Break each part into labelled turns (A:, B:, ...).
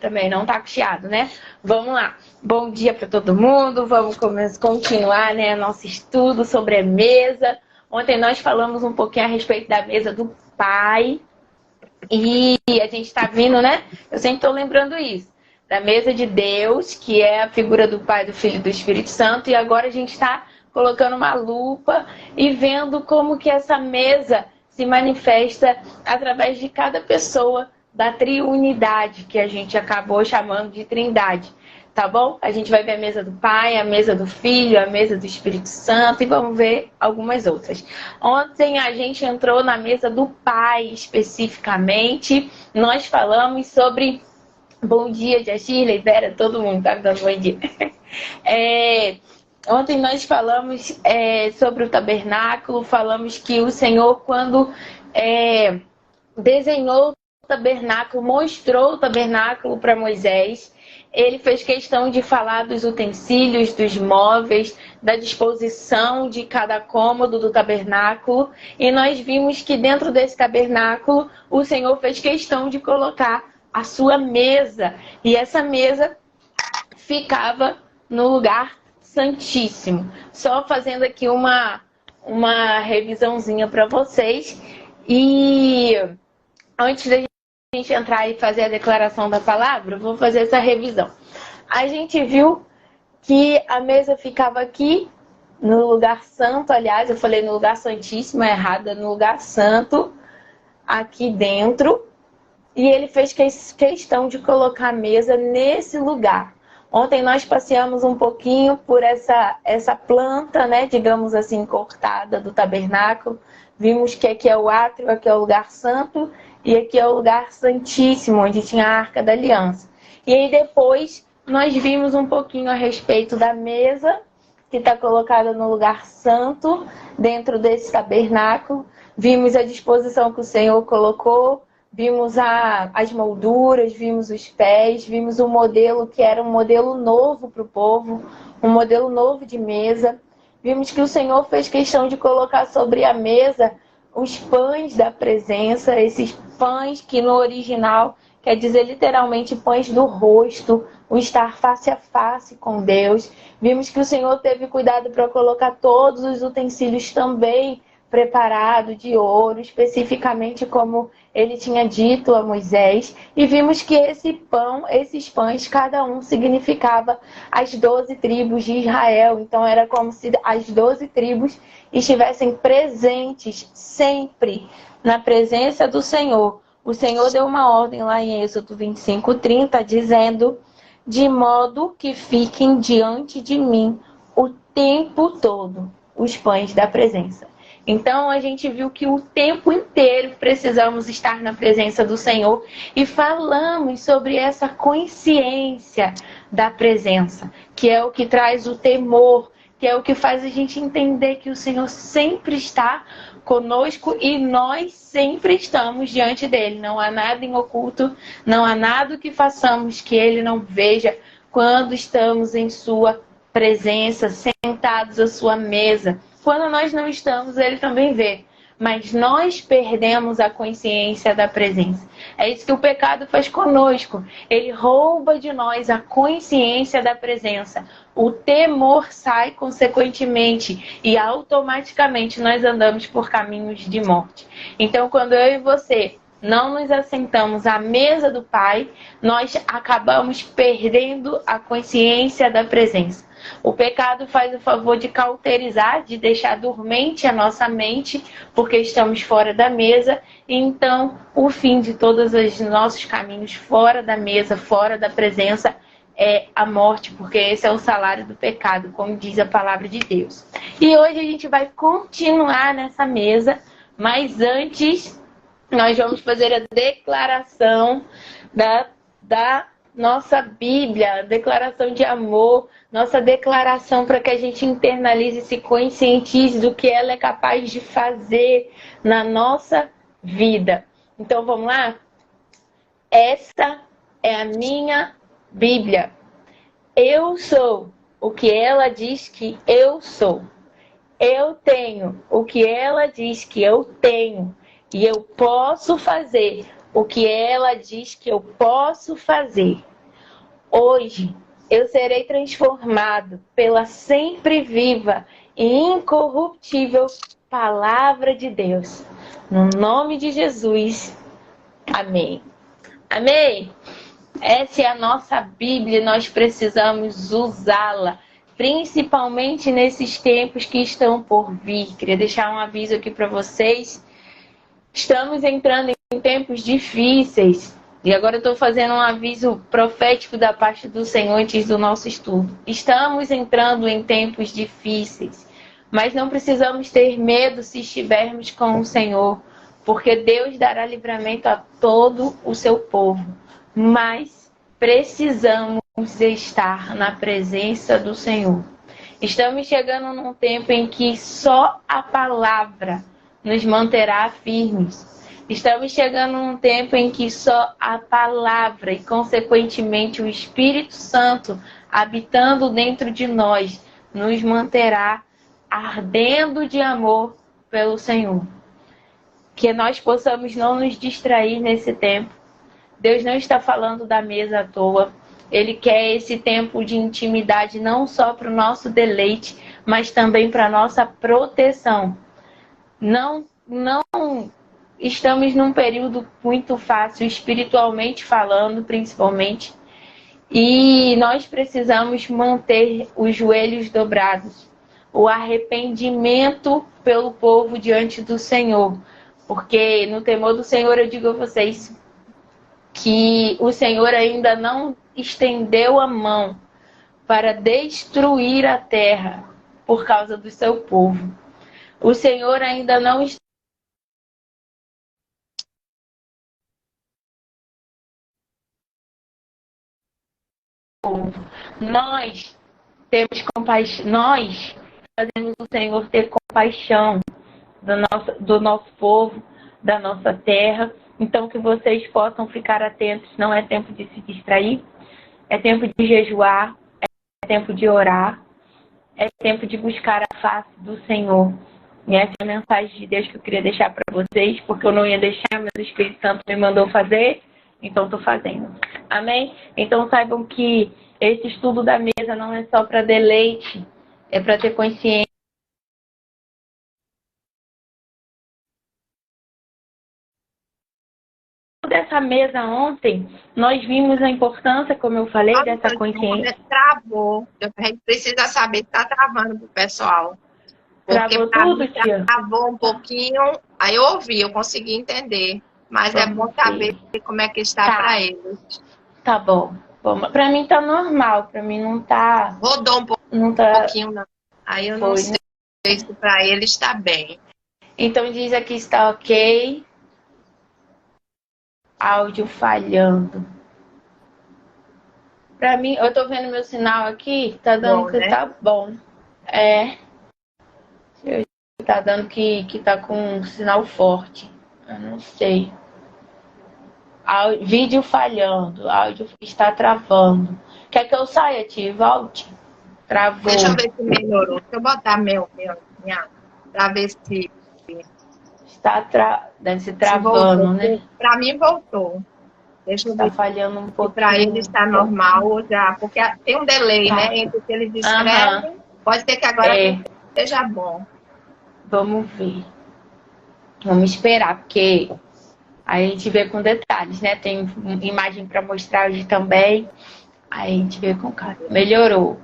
A: também não tá com chiado, né? Vamos lá. Bom dia para todo mundo. Vamos continuar, né, nosso estudo sobre a mesa. Ontem nós falamos um pouquinho a respeito da mesa do Pai. E a gente está vindo, né? Eu sempre estou lembrando isso. Da mesa de Deus, que é a figura do Pai, do Filho e do Espírito Santo. E agora a gente está colocando uma lupa e vendo como que essa mesa se manifesta através de cada pessoa da triunidade, que a gente acabou chamando de trindade, tá bom? A gente vai ver a mesa do Pai, a mesa do Filho, a mesa do Espírito Santo e vamos ver algumas outras. Ontem a gente entrou na mesa do Pai especificamente, nós falamos sobre... Bom dia, Jachirley, Vera, todo mundo tá me dando bom dia. Ontem nós falamos sobre o tabernáculo, falamos que o Senhor, quando desenhou o tabernáculo, mostrou o tabernáculo para Moisés, ele fez questão de falar dos utensílios, dos móveis, da disposição de cada cômodo do tabernáculo. E nós vimos que dentro desse tabernáculo, o Senhor fez questão de colocar a sua mesa. E essa mesa ficava no lugar santíssimo. Só fazendo aqui uma revisãozinha para vocês. E antes da gente entrar e fazer a declaração da palavra, eu vou fazer essa revisão. A gente viu que a mesa ficava aqui no lugar santo, aliás, eu falei no lugar santíssimo, é errado, no lugar santo, aqui dentro. E ele fez questão de colocar a mesa nesse lugar. Ontem nós passeamos um pouquinho por essa planta, né, digamos assim, cortada do tabernáculo. Vimos que aqui é o átrio, aqui é o lugar santo e aqui é o lugar santíssimo, onde tinha a Arca da Aliança. E aí depois nós vimos um pouquinho a respeito da mesa, que está colocada no lugar santo, dentro desse tabernáculo. Vimos a disposição que o Senhor colocou, vimos as molduras, vimos os pés, vimos o modelo que era um modelo novo para o povo, um modelo novo de mesa. Vimos que o Senhor fez questão de colocar sobre a mesa os pães da presença, esses pães que no original quer dizer literalmente pães do rosto, o estar face a face com Deus. Vimos que o Senhor teve cuidado para colocar todos os utensílios também preparado de ouro, especificamente como ele tinha dito a Moisés. E vimos que esses pães, cada um significava as 12 tribos de Israel. Então era como se as 12 tribos estivessem presentes sempre na presença do Senhor. O Senhor deu uma ordem lá em Êxodo 25:30, dizendo: de modo que fiquem diante de mim o tempo todo os pães da presença. Então, a gente viu que o tempo inteiro precisamos estar na presença do Senhor e falamos sobre essa consciência da presença, que é o que traz o temor, que é o que faz a gente entender que o Senhor sempre está conosco e nós sempre estamos diante dele. Não há nada em oculto, não há nada que façamos que ele não veja quando estamos em sua presença, sentados à sua mesa. Quando nós não estamos, ele também vê. Mas nós perdemos a consciência da presença. É isso que o pecado faz conosco. Ele rouba de nós a consciência da presença. O temor sai consequentemente. E automaticamente nós andamos por caminhos de morte. Então, quando eu e você não nos assentamos à mesa do Pai, nós acabamos perdendo a consciência da presença. O pecado faz o favor de cauterizar, de deixar dormente a nossa mente, porque estamos fora da mesa. E então, o fim de todos os nossos caminhos fora da mesa, fora da presença, é a morte, porque esse é o salário do pecado, como diz a palavra de Deus. E hoje a gente vai continuar nessa mesa, mas antes nós vamos fazer a declaração da nossa Bíblia, declaração de amor, nossa declaração para que a gente internalize e se conscientize do que ela é capaz de fazer na nossa vida. Então vamos lá? Esta é a minha Bíblia. Eu sou o que ela diz que eu sou. Eu tenho o que ela diz que eu tenho. E eu posso fazer o que ela diz que eu posso fazer. Hoje eu serei transformado pela sempre viva e incorruptível palavra de Deus. No nome de Jesus. Amém. Amém. Essa é a nossa Bíblia, nós precisamos usá-la, principalmente nesses tempos que estão por vir. Queria deixar um aviso aqui para vocês. Estamos entrando em tempos difíceis. E agora eu estou fazendo um aviso profético da parte do Senhor antes do nosso estudo. Estamos entrando em tempos difíceis, mas não precisamos ter medo se estivermos com o Senhor, porque Deus dará livramento a todo o seu povo. Mas precisamos estar na presença do Senhor. Estamos chegando num tempo em que só a palavra nos manterá firmes. Estamos chegando num tempo em que só a palavra e, consequentemente, o Espírito Santo habitando dentro de nós nos manterá ardendo de amor pelo Senhor. Que nós possamos não nos distrair nesse tempo. Deus não está falando da mesa à toa. Ele quer esse tempo de intimidade não só para o nosso deleite, mas também para a nossa proteção. Não estamos num período muito fácil, espiritualmente falando, principalmente. E nós precisamos manter os joelhos dobrados. O arrependimento pelo povo diante do Senhor. Porque no temor do Senhor eu digo a vocês que o Senhor ainda não estendeu a mão para destruir a terra por causa do seu povo. O Senhor ainda não está. Nós temos compaixão, nós fazemos o Senhor ter compaixão do nosso povo, da nossa terra. Então que vocês possam ficar atentos, não é tempo de se distrair, é tempo de jejuar, é tempo de orar, é tempo de buscar a face do Senhor. E essa é a mensagem de Deus que eu queria deixar para vocês, porque eu não ia deixar, mas o Espírito Santo me mandou fazer, então estou fazendo. Amém? Então saibam que esse estudo da mesa não é só para deleite, é para ter consciência. Dessa mesa ontem, nós vimos a importância, como eu falei, dessa consciência.
B: Travou. A gente precisa saber se está travando para o pessoal.
A: Travou tudo, tia?
B: Travou um pouquinho, aí eu ouvi, eu consegui entender. Mas é bom saber como é que está para eles.
A: Tá bom. Para mim tá normal, para mim não tá...
B: Rodou um pouquinho, não. Aí eu não sei se para eles está bem.
A: Então diz aqui está ok. Áudio falhando. Pra mim, eu tô vendo meu sinal aqui, tá dando bom, que né? Tá bom. Tá dando que tá com um sinal forte. Eu não sei. Vídeo falhando, áudio está travando. Quer que eu saia, tia? Volte. Travou.
B: Deixa eu ver se melhorou. Deixa eu botar minha pra ver se...
A: Deve ser travando, né?
B: Para mim voltou. Deixa eu ver.
A: Tá falhando um pouco.
B: Para ele está normal já, porque tem um delay, né? Entre o que eles escrevem. Pode ser que agora esteja bom.
A: Vamos ver. Vamos esperar, porque aí a gente vê com detalhes, né? Tem imagem para mostrar hoje também. Aí a gente vê com calma. Melhorou.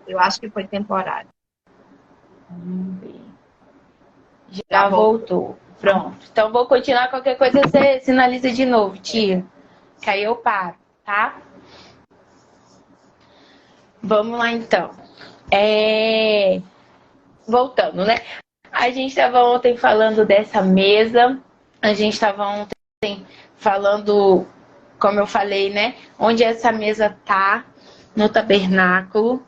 B: Eu acho que foi temporário.
A: Vamos ver. Já voltou. Pronto. Então, vou continuar. Qualquer coisa você sinaliza de novo, tia. Que aí eu paro, tá? Vamos lá, então. Voltando, né? A gente estava ontem falando dessa mesa. A gente estava ontem falando, como eu falei, né? Onde essa mesa tá, no tabernáculo.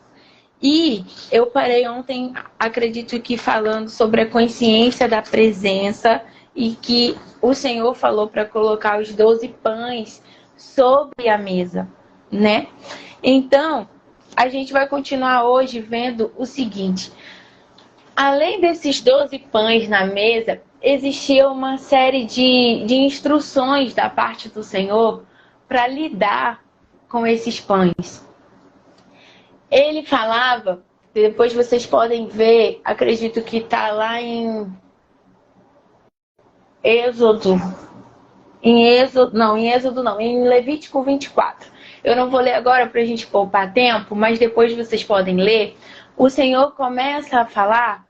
A: E eu parei ontem, acredito que falando sobre a consciência da presença e que o Senhor falou para colocar os 12 pães sobre a mesa, né? Então, a gente vai continuar hoje vendo o seguinte. Além desses 12 pães na mesa, existia uma série de instruções da parte do Senhor para lidar com esses pães. Ele falava, depois vocês podem ver, acredito que está lá em Êxodo. Em Levítico 24. Eu não vou ler agora para a gente poupar tempo, mas depois vocês podem ler. O Senhor começa a falar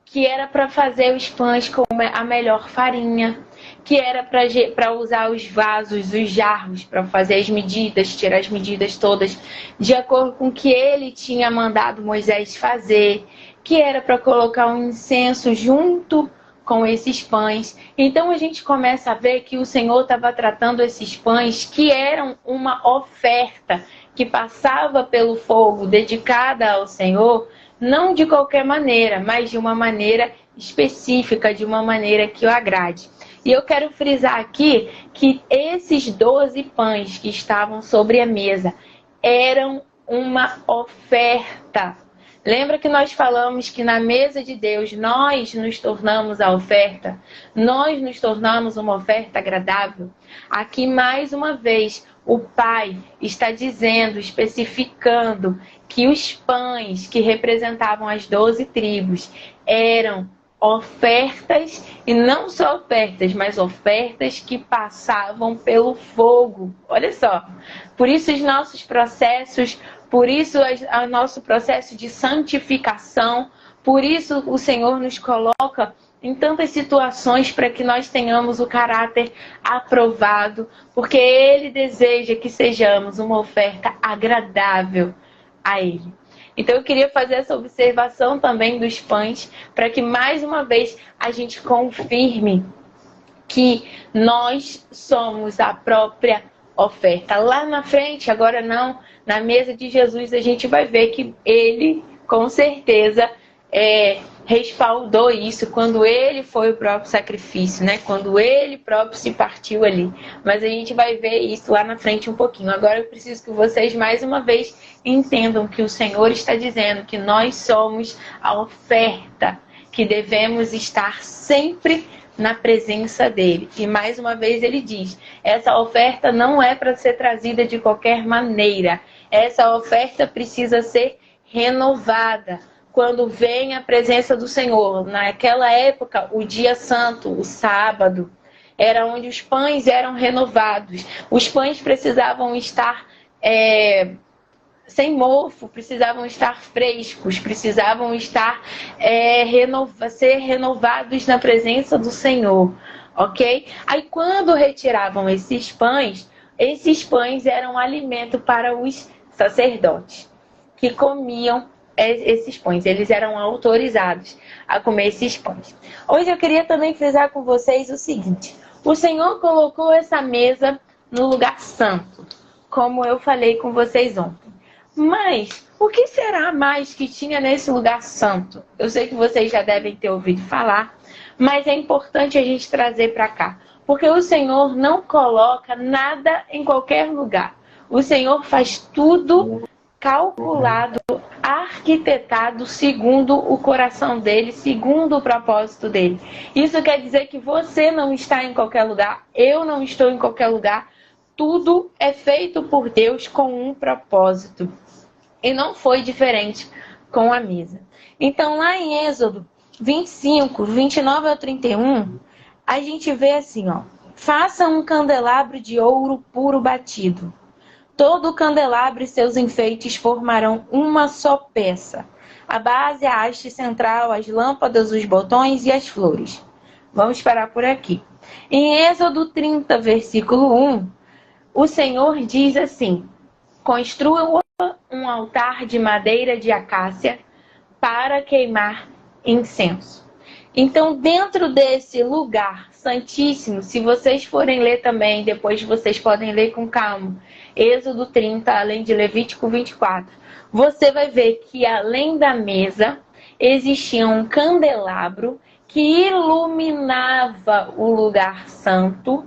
A: que era para fazer os pães com a melhor farinha, que era para usar os vasos, os jarros, para fazer as medidas, tirar as medidas todas, de acordo com o que ele tinha mandado Moisés fazer, que era para colocar um incenso junto com esses pães. Então a gente começa a ver que o Senhor estava tratando esses pães que eram uma oferta que passava pelo fogo dedicada ao Senhor, não de qualquer maneira, mas de uma maneira específica, de uma maneira que o agrade. E eu quero frisar aqui que esses 12 pães que estavam sobre a mesa eram uma oferta. Lembra que nós falamos que na mesa de Deus nós nos tornamos a oferta? Nós nos tornamos uma oferta agradável? Aqui mais uma vez o Pai está dizendo, especificando que os pães que representavam as 12 tribos eram ofertas, e não só ofertas, mas ofertas que passavam pelo fogo. Olha só, por isso os nossos processos, por isso o nosso processo de santificação, por isso o Senhor nos coloca em tantas situações para que nós tenhamos o caráter aprovado, porque Ele deseja que sejamos uma oferta agradável a Ele. Então eu queria fazer essa observação também dos pães, para que mais uma vez a gente confirme que nós somos a própria oferta. Lá na frente, agora não, na mesa de Jesus, a gente vai ver que Ele, com certeza, respaldou isso quando Ele foi o próprio sacrifício, né? Quando Ele próprio se partiu ali. Mas a gente vai ver isso lá na frente um pouquinho. Agora eu preciso que vocês mais uma vez entendam que o Senhor está dizendo que nós somos a oferta, que devemos estar sempre na presença dele. E mais uma vez ele diz, essa oferta não é para ser trazida de qualquer maneira. Essa oferta precisa ser renovada. Quando vem a presença do Senhor, naquela época, o dia santo, o sábado, era onde os pães eram renovados. Os pães precisavam estar sem mofo, precisavam estar frescos, precisavam estar ser renovados na presença do Senhor, ok? Aí quando retiravam esses pães eram alimento para os sacerdotes que comiam esses pães. Eles eram autorizados a comer esses pães. Hoje eu queria também frisar com vocês o seguinte: o Senhor colocou essa mesa no lugar santo, como eu falei com vocês ontem. Mas o que será mais que tinha nesse lugar santo? Eu sei que vocês já devem ter ouvido falar, mas é importante a gente trazer para cá. Porque o Senhor não coloca nada em qualquer lugar. O Senhor faz tudo calculado, arquitetado segundo o coração dele, segundo o propósito dele. Isso quer dizer que você não está em qualquer lugar, eu não estou em qualquer lugar. Tudo é feito por Deus com um propósito. E não foi diferente com a mesa. Então, lá em Êxodo 25, 29 ao 31, a gente vê assim, ó. Faça um candelabro de ouro puro batido. Todo o candelabro e seus enfeites formarão uma só peça. A base, a haste central, as lâmpadas, os botões e as flores. Vamos parar por aqui. Em Êxodo 30, versículo 1, o Senhor diz assim: construa um altar de madeira de acácia para queimar incenso. Então, dentro desse lugar santíssimo, se vocês forem ler também, depois vocês podem ler com calma, Êxodo 30, além de Levítico 24, você vai ver que além da mesa, existia um candelabro que iluminava o lugar santo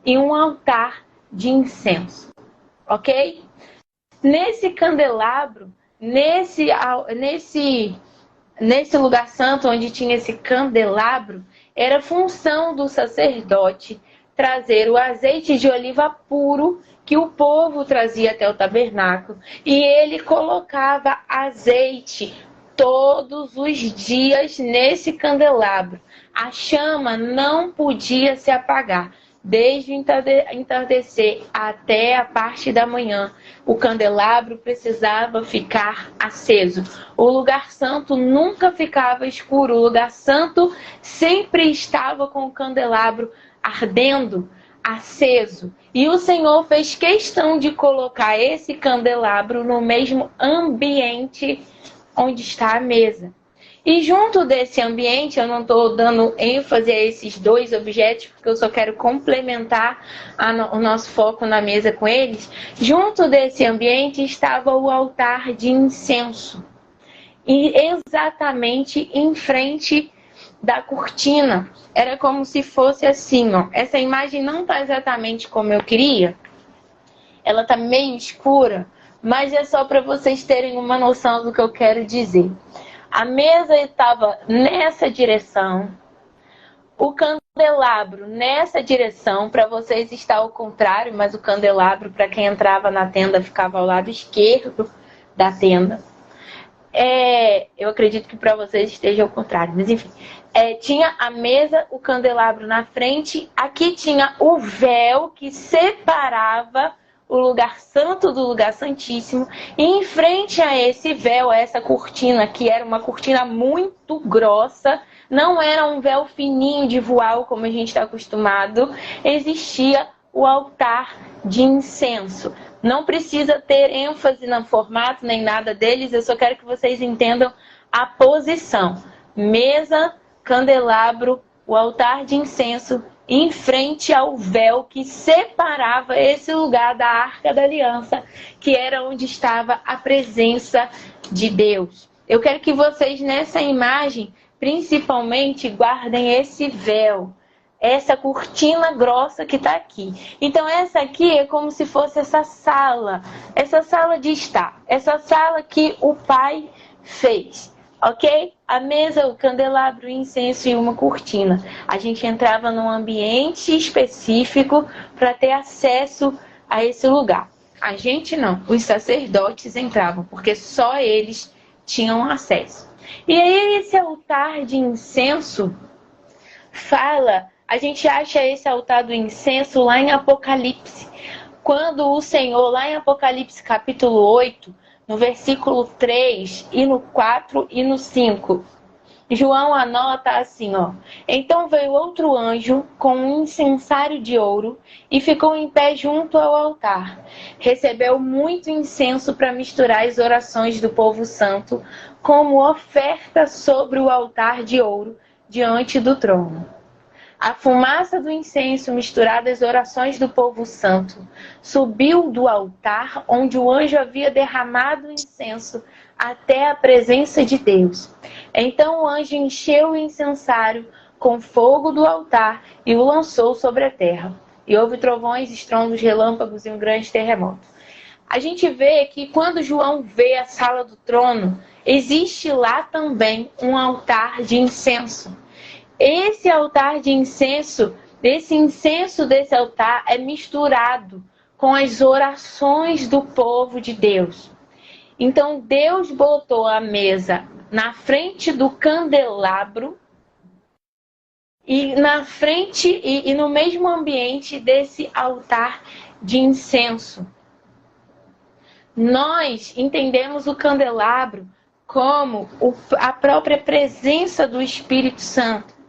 A: e um altar de incenso, ok? Nesse candelabro, nesse lugar santo onde tinha esse candelabro, Era função do sacerdote trazer o azeite de oliva puro que o povo trazia até o tabernáculo. E ele colocava azeite todos os dias nesse candelabro. A chama não podia se apagar. Desde o entardecer até a parte da manhã, o candelabro precisava ficar aceso. O lugar santo nunca ficava escuro. O lugar santo sempre estava com o candelabro ardendo, aceso. E o Senhor fez questão de colocar esse candelabro no mesmo ambiente onde está a mesa. E junto desse ambiente, eu não estou dando ênfase a esses dois objetos, porque eu só quero complementar o nosso foco na mesa com eles. Junto desse ambiente estava o altar de incenso. E exatamente em frente da cortina. Era como se fosse assim, ó. Essa imagem não está exatamente como eu queria. Ela está meio escura, mas é só para vocês terem uma noção do que eu quero dizer. A mesa estava nessa direção, o candelabro nessa direção. Para vocês está ao contrário, mas o candelabro, para quem entrava na tenda, ficava ao lado esquerdo da tenda. Eu acredito que para vocês esteja ao contrário, mas enfim. Tinha a mesa, o candelabro na frente, aqui tinha o véu que separava o lugar santo do lugar santíssimo, e em frente a esse véu, a essa cortina, que era uma cortina muito grossa, não era um véu fininho de voal como a gente está acostumado, existia o altar de incenso. Não precisa ter ênfase no formato nem nada deles, eu só quero que vocês entendam a posição. Mesa, candelabro, o altar de incenso, em frente ao véu que separava esse lugar da Arca da Aliança, que era onde estava a presença de Deus. Eu quero que vocês, nessa imagem, principalmente, guardem esse véu, essa cortina grossa que está aqui. Então, essa aqui é como se fosse essa sala de estar, essa sala que o Pai fez. Ok? A mesa, o candelabro, o incenso e uma cortina. A gente entrava num ambiente específico para ter acesso a esse lugar. A gente não, os sacerdotes entravam, porque só eles tinham acesso. E aí esse altar de incenso a gente acha esse altar do incenso lá em Apocalipse. Quando o Senhor, lá em Apocalipse capítulo 8, no versículo 3, e no 4 e no 5, João anota assim, ó. Então veio outro anjo com um incensário de ouro e ficou em pé junto ao altar. Recebeu muito incenso para misturar as orações do povo santo como oferta sobre o altar de ouro diante do trono. A fumaça do incenso misturada às orações do povo santo subiu do altar onde o anjo havia derramado o incenso até a presença de Deus. Então o anjo encheu o incensário com fogo do altar e o lançou sobre a terra. E houve trovões, estrondos, relâmpagos e um grande terremoto. A gente vê que quando João vê a sala do trono, existe lá também um altar de incenso. Esse altar de incenso, esse incenso desse altar é misturado com as orações do povo de Deus. Então Deus botou a mesa na frente do candelabro e na frente e no mesmo ambiente desse altar de incenso. Nós entendemos o candelabro como a própria presença do Espírito Santo.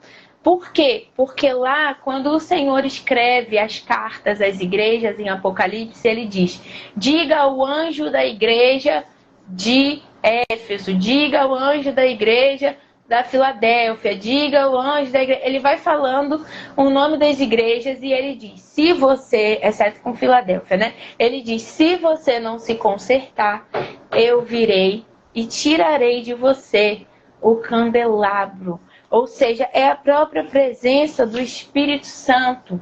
A: Por quê? Porque lá, quando o Senhor escreve as cartas às igrejas em Apocalipse, ele diz: diga ao anjo da igreja de Éfeso, diga ao anjo da igreja da Filadélfia, diga ao anjo da igreja. Ele vai falando o nome das igrejas e ele diz: se você, exceto com Filadélfia, né? Ele diz: se você não se consertar, eu virei e tirarei de você o candelabro. Ou seja, é a própria presença do Espírito Santo.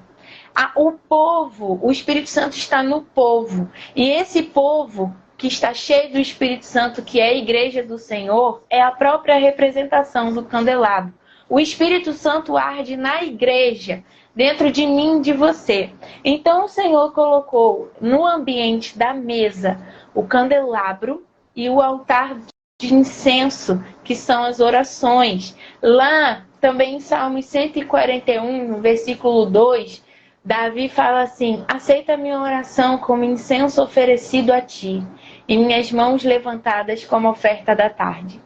A: O Espírito Santo está no povo. E esse povo que está cheio do Espírito Santo, que é a igreja do Senhor, é a própria representação do candelabro. O Espírito Santo arde na igreja, dentro de mim e de você. Então o Senhor colocou no ambiente da mesa o candelabro e o altar de incenso, que são as orações. Lá também em Salmos 141, no versículo 2, Davi fala assim: aceita minha oração como incenso oferecido a ti, e minhas mãos levantadas como oferta da tarde.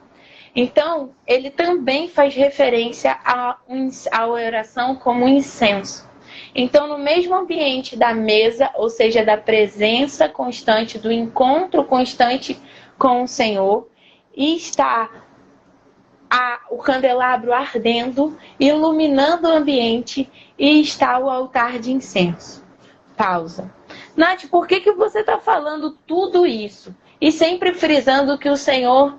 A: Então, ele também faz referência à oração como incenso. Então, no mesmo ambiente da mesa, ou seja, da presença constante, do encontro constante com o Senhor, está o candelabro ardendo, iluminando o ambiente, e está o altar de incenso. Pausa. Nath, por que você está falando tudo isso? E sempre frisando que o Senhor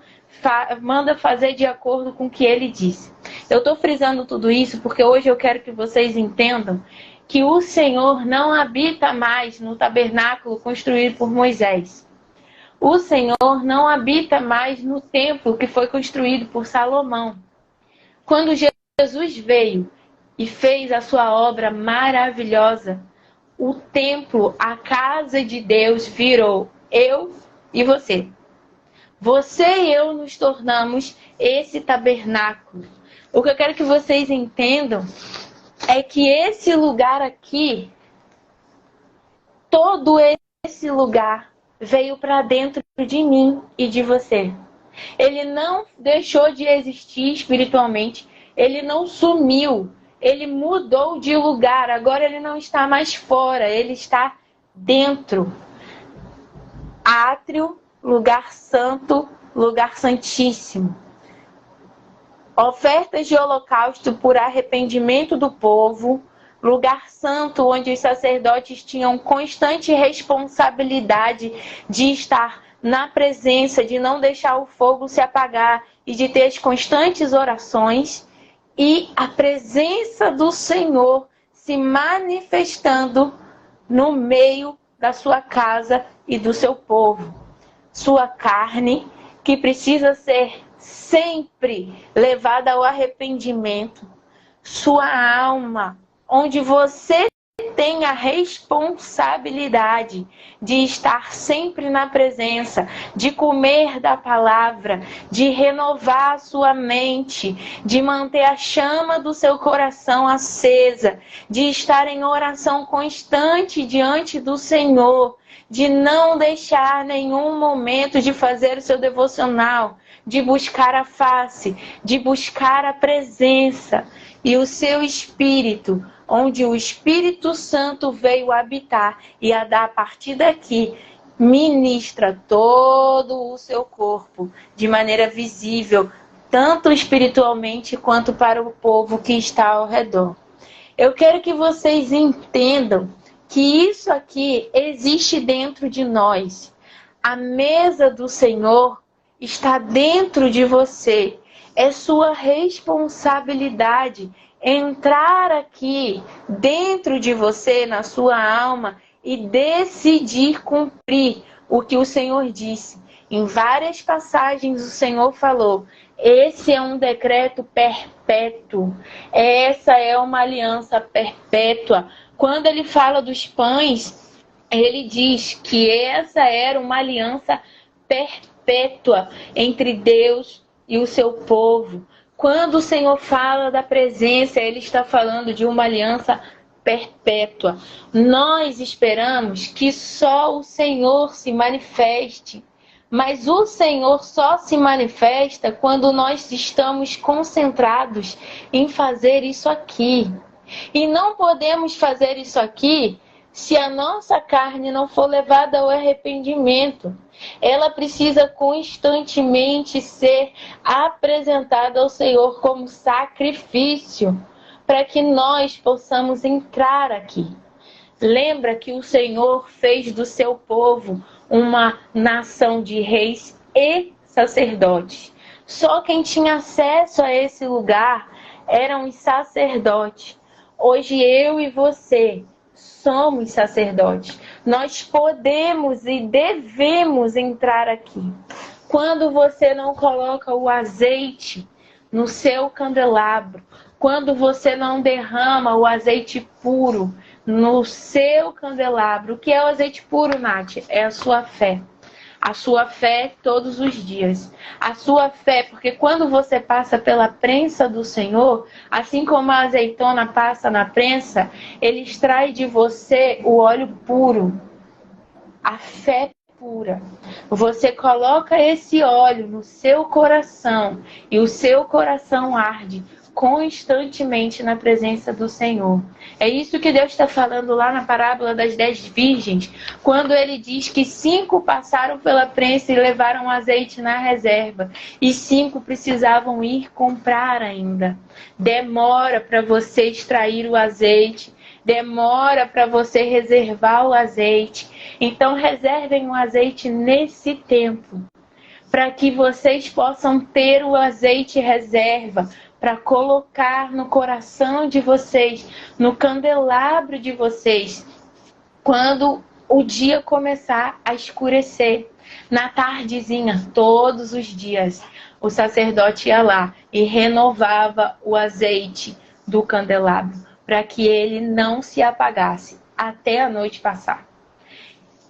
A: manda fazer de acordo com o que Ele disse. Eu estou frisando tudo isso porque hoje eu quero que vocês entendam que o Senhor não habita mais no tabernáculo construído por Moisés. O Senhor não habita mais no templo que foi construído por Salomão. Quando Jesus veio e fez a sua obra maravilhosa, o templo, a casa de Deus, virou eu e você. Você e eu nos tornamos esse tabernáculo. O que eu quero que vocês entendam é que esse lugar aqui, todo esse lugar, veio para dentro de mim e de você. Ele não deixou de existir espiritualmente, ele não sumiu, ele mudou de lugar. Agora ele não está mais fora, ele está dentro. Átrio, lugar santo, lugar santíssimo. Ofertas de holocausto por arrependimento do povo, lugar santo onde os sacerdotes tinham constante responsabilidade de estar na presença, de não deixar o fogo se apagar e de ter as constantes orações, e a presença do Senhor se manifestando no meio da sua casa e do seu povo. Sua carne, que precisa ser sempre levada ao arrependimento. Sua alma, onde você tem a responsabilidade de estar sempre na presença, de comer da palavra, de renovar a sua mente, de manter a chama do seu coração acesa, de estar em oração constante diante do Senhor, de não deixar nenhum momento de fazer o seu devocional, de buscar a face, de buscar a presença e o seu espírito, onde o Espírito Santo veio habitar e a partir daqui ministra todo o seu corpo de maneira visível, tanto espiritualmente quanto para o povo que está ao redor. Eu quero que vocês entendam que isso aqui existe dentro de nós. A mesa do Senhor está dentro de você. É sua responsabilidade entrar aqui dentro de você, na sua alma, e decidir cumprir o que o Senhor disse. Em várias passagens o Senhor falou: esse é um decreto perpétuo, essa é uma aliança perpétua. Quando ele fala dos pães, ele diz que essa era uma aliança perpétua entre Deus e o seu povo. Quando o Senhor fala da presença, Ele está falando de uma aliança perpétua. Nós esperamos que só o Senhor se manifeste, mas o Senhor só se manifesta quando nós estamos concentrados em fazer isso aqui. E não podemos fazer isso aqui se a nossa carne não for levada ao arrependimento. Ela precisa constantemente ser apresentada ao Senhor como sacrifício, para que nós possamos entrar aqui. Lembra que o Senhor fez do seu povo uma nação de reis e sacerdotes. Só quem tinha acesso a esse lugar eram os sacerdotes. Hoje eu e você somos sacerdotes. Nós podemos e devemos entrar aqui. Quando você não coloca o azeite no seu candelabro, quando você não derrama o azeite puro no seu candelabro. O que é o azeite puro, Nath? É a sua fé. A sua fé todos os dias. A sua fé, porque quando você passa pela prensa do Senhor, assim como a azeitona passa na prensa, Ele extrai de você o óleo puro. A fé pura. Você coloca esse óleo no seu coração e o seu coração arde constantemente na presença do Senhor. É isso que Deus está falando lá na parábola das 10 virgens, quando ele diz que 5 passaram pela prensa e levaram azeite na reserva, e 5 precisavam ir comprar ainda. Demora para você extrair o azeite, demora para você reservar o azeite. Então reservem o azeite nesse tempo, para que vocês possam ter o azeite reserva, para colocar no coração de vocês, no candelabro de vocês, quando o dia começar a escurecer. Na tardezinha, todos os dias, o sacerdote ia lá e renovava o azeite do candelabro, para que ele não se apagasse até a noite passar.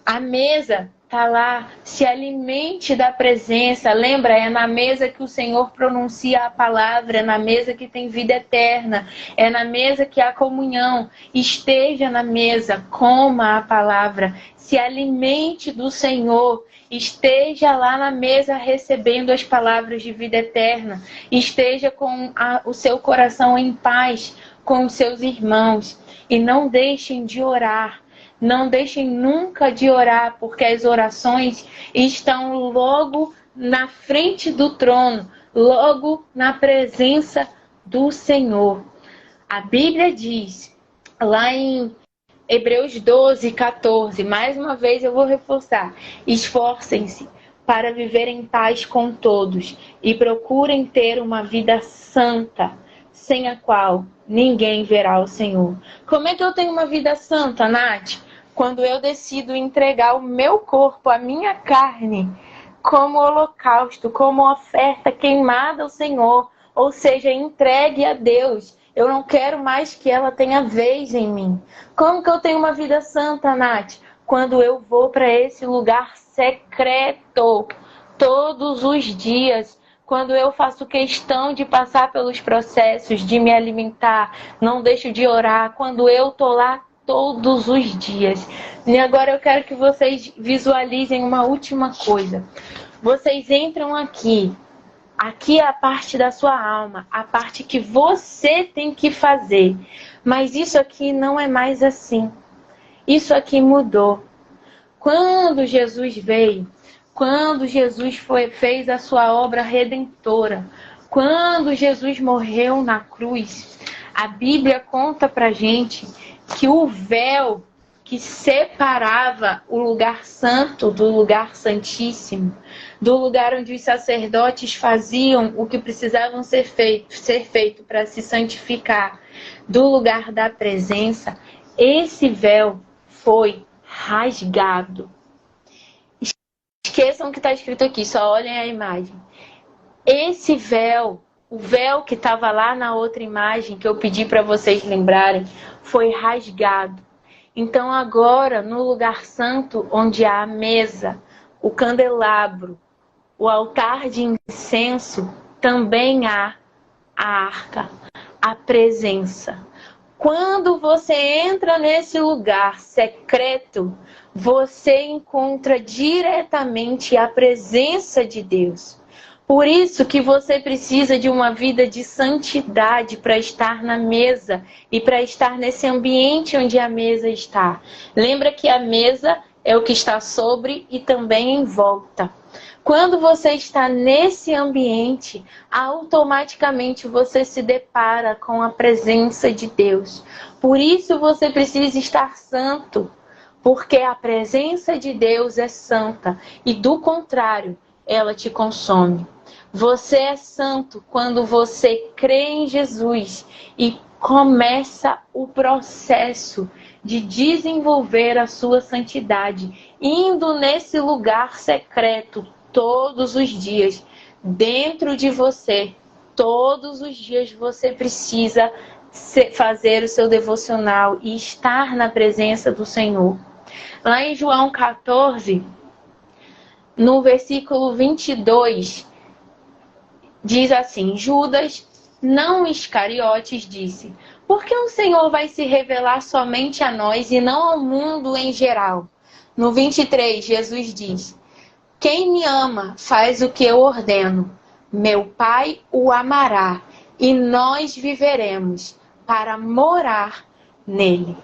A: A mesa está lá, se alimente da presença. Lembra, é na mesa que o Senhor pronuncia a palavra, é na mesa que tem vida eterna, é na mesa que há comunhão. Esteja na mesa, coma a palavra, se alimente do Senhor, esteja lá na mesa recebendo as palavras de vida eterna, esteja com o seu coração em paz com os seus irmãos, e não deixem de orar. Não deixem nunca de orar, porque as orações estão logo na frente do trono, logo na presença do Senhor. A Bíblia diz, lá em Hebreus 12, 14, mais uma vez eu vou reforçar: esforcem-se para viver em paz com todos e procurem ter uma vida santa, sem a qual ninguém verá o Senhor. Como é que eu tenho uma vida santa, Nath? Quando eu decido entregar o meu corpo, a minha carne, como holocausto, como oferta queimada ao Senhor, ou seja, entregue a Deus. Eu não quero mais que ela tenha vez em mim. Como que eu tenho uma vida santa, Nath? Quando eu vou para esse lugar secreto, todos os dias, quando eu faço questão de passar pelos processos, de me alimentar, não deixo de orar, quando eu tô lá todos os dias. E agora eu quero que vocês visualizem uma última coisa. Vocês entram aqui. Aqui é a parte da sua alma, a parte que você tem que fazer. Mas isso aqui não é mais assim. Isso aqui mudou. Quando Jesus veio, quando Jesus fez a sua obra redentora, quando Jesus morreu na cruz, a Bíblia conta pra gente que o véu que separava o lugar santo do lugar santíssimo, do lugar onde os sacerdotes faziam o que precisavam ser feito para se santificar, do lugar da presença, esse véu foi rasgado. Esqueçam o que está escrito aqui, só olhem a imagem. Esse véu, o véu que estava lá na outra imagem que eu pedi para vocês lembrarem, foi rasgado. Então agora, no lugar santo, onde há a mesa, o candelabro, o altar de incenso, também há a arca, a presença. Quando você entra nesse lugar secreto, você encontra diretamente a presença de Deus. Por isso que você precisa de uma vida de santidade para estar na mesa e para estar nesse ambiente onde a mesa está. Lembra que a mesa é o que está sobre e também em volta. Quando você está nesse ambiente, automaticamente você se depara com a presença de Deus. Por isso você precisa estar santo, porque a presença de Deus é santa e, do contrário, ela te consome. Você é santo quando você crê em Jesus e começa o processo de desenvolver a sua santidade, indo nesse lugar secreto todos os dias, dentro de você, Todos os dias você precisa fazer o seu devocional e estar na presença do Senhor. Lá em João 14, no versículo 22, diz assim: Judas, não Iscariotes, disse: por que o Senhor vai se revelar somente a nós e não ao mundo em geral? No 23, Jesus diz: quem me ama faz o que eu ordeno. Meu Pai o amará e nós viveremos para morar nele.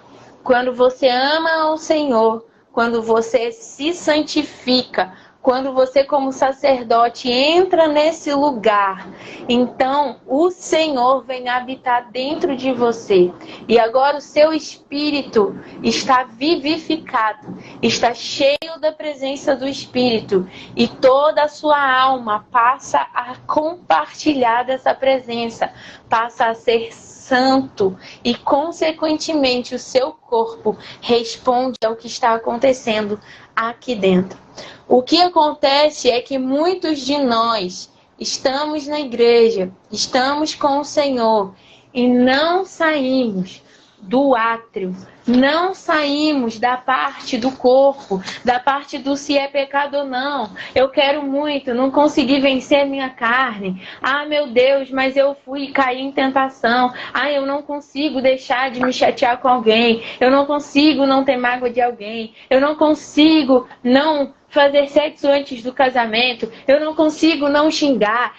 A: Quando você ama ao Senhor, quando você se santifica, quando você como sacerdote entra nesse lugar, então o Senhor vem habitar dentro de você. E agora o seu espírito está vivificado, está cheio da presença do Espírito. E toda a sua alma passa a compartilhar dessa presença, passa a ser santo e, consequentemente, o seu corpo responde ao que está acontecendo aqui dentro. O que acontece é que muitos de nós estamos na igreja, estamos com o Senhor e não saímos do átrio, não saímos da parte do corpo, da parte do se é pecado ou não. Eu quero muito, não consegui vencer minha carne. Ah, meu Deus, mas eu fui cair em tentação. Ah, eu não consigo deixar de me chatear com alguém. Eu não consigo não ter mágoa de alguém. Eu não consigo não fazer sexo antes do casamento. Eu não consigo não xingar.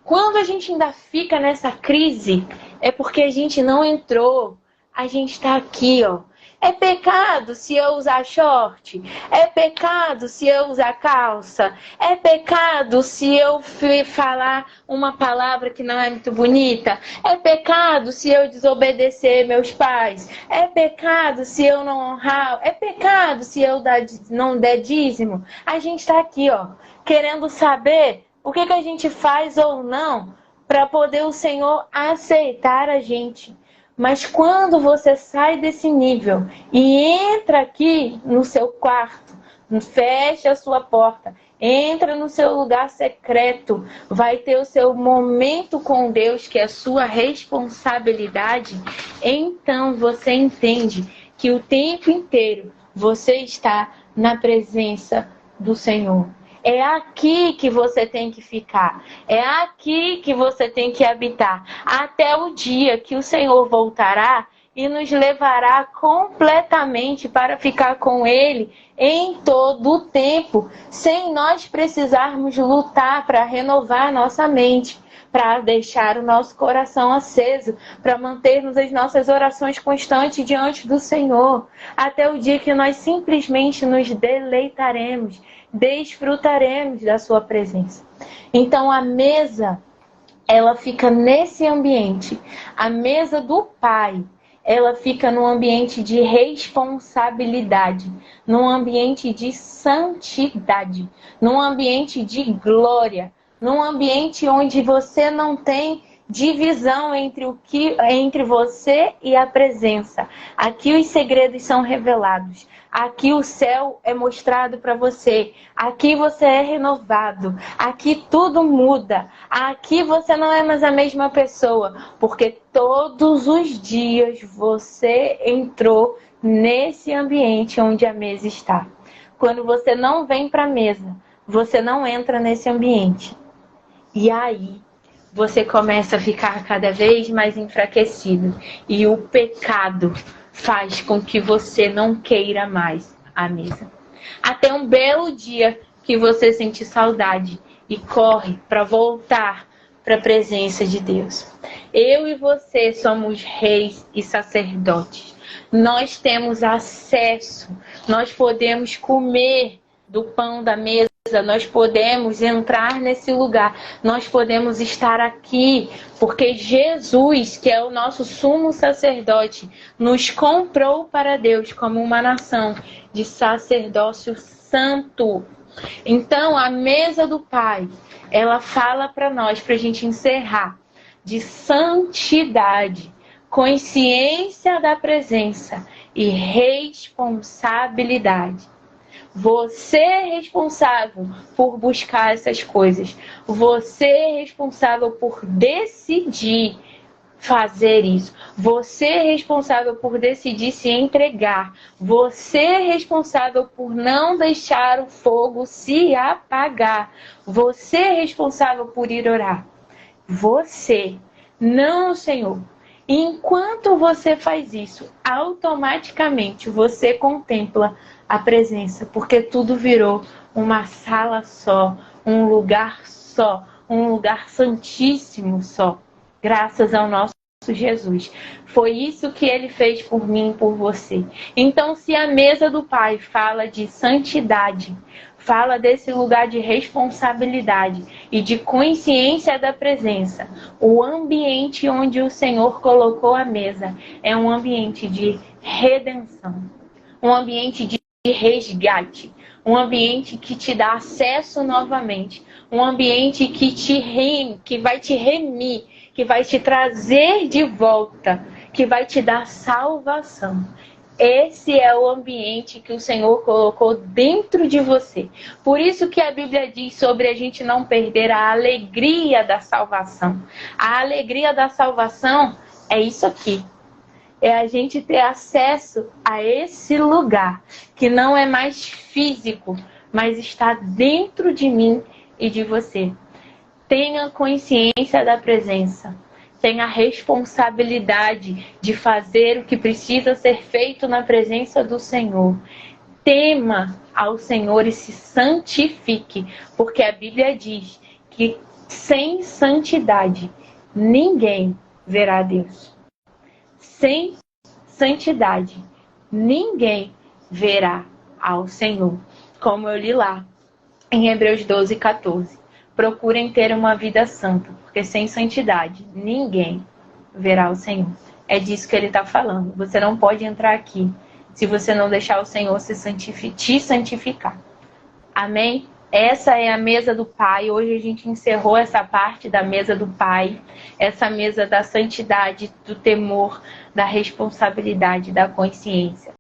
A: Quando a gente ainda fica nessa crise, é porque a gente não entrou. A gente está aqui, ó. É pecado se eu usar short? É pecado se eu usar calça? É pecado se eu falar uma palavra que não é muito bonita? É pecado se eu desobedecer meus pais? É pecado se eu não honrar? É pecado se eu não der dízimo? A gente está aqui, ó, querendo saber o que a gente faz ou não para poder o Senhor aceitar a gente. Mas quando você sai desse nível e entra aqui no seu quarto, fecha a sua porta, entra no seu lugar secreto, vai ter o seu momento com Deus, que é a sua responsabilidade, então você entende que o tempo inteiro você está na presença do Senhor. É aqui que você tem que ficar. É aqui que você tem que habitar. Até o dia que o Senhor voltará e nos levará completamente para ficar com Ele em todo o tempo, sem nós precisarmos lutar para renovar nossa mente, para deixar o nosso coração aceso, para mantermos as nossas orações constantes diante do Senhor, até o dia que nós simplesmente nos deleitaremos, desfrutaremos da sua presença. Então a mesa, ela fica nesse ambiente. A mesa do Pai, ela fica num ambiente de responsabilidade, num ambiente de santidade, num ambiente de glória, num ambiente onde você não tem divisão entre você e a presença. Aqui os segredos são revelados. Aqui o céu é mostrado para você. Aqui você é renovado. Aqui tudo muda. Aqui você não é mais a mesma pessoa, porque todos os dias você entrou nesse ambiente onde a mesa está. Quando você não vem para a mesa, você não entra nesse ambiente. E aí você começa a ficar cada vez mais enfraquecido. E o pecado faz com que você não queira mais a mesa. Até um belo dia que você sente saudade e corre para voltar para a presença de Deus. Eu e você somos reis e sacerdotes. Nós temos acesso, nós podemos comer do pão da mesa, nós podemos entrar nesse lugar, nós podemos estar aqui, porque Jesus, que é o nosso sumo sacerdote, nos comprou para Deus como uma nação de sacerdócio santo. Então, a mesa do Pai, ela fala para nós, para a gente encerrar, de santidade, consciência da presença e responsabilidade. Você é responsável por buscar essas coisas. Você é responsável por decidir fazer isso. Você é responsável por decidir se entregar. Você é responsável por não deixar o fogo se apagar. Você é responsável por ir orar. Você, não o Senhor. Enquanto você faz isso, automaticamente você contempla a presença, porque tudo virou uma sala só, um lugar só, um lugar santíssimo só, graças ao nosso Jesus. Foi isso que ele fez por mim e por você. Então, se a mesa do Pai fala de santidade, fala desse lugar de responsabilidade e de consciência da presença, o ambiente onde o Senhor colocou a mesa é um ambiente de redenção, um ambiente de resgate, um ambiente que te dá acesso novamente, um ambiente que vai te remir, que vai te trazer de volta, que vai te dar salvação. Esse é o ambiente que o Senhor colocou dentro de você. Por isso que a Bíblia diz sobre a gente não perder a alegria da salvação. A alegria da salvação é isso aqui. É a gente ter acesso a esse lugar, que não é mais físico, mas está dentro de mim e de você. Tenha consciência da presença. Tenha a responsabilidade de fazer o que precisa ser feito na presença do Senhor. Tema ao Senhor e se santifique, porque a Bíblia diz que sem santidade ninguém verá Deus. Sem santidade ninguém verá ao Senhor. Como eu li lá em Hebreus 12:14. Procurem ter uma vida santa, porque sem santidade ninguém verá o Senhor. É disso que ele está falando. Você não pode entrar aqui se você não deixar o Senhor te santificar. Amém? Essa é a mesa do Pai. Hoje a gente encerrou essa parte da mesa do Pai. Essa mesa da santidade, do temor, da responsabilidade, da consciência.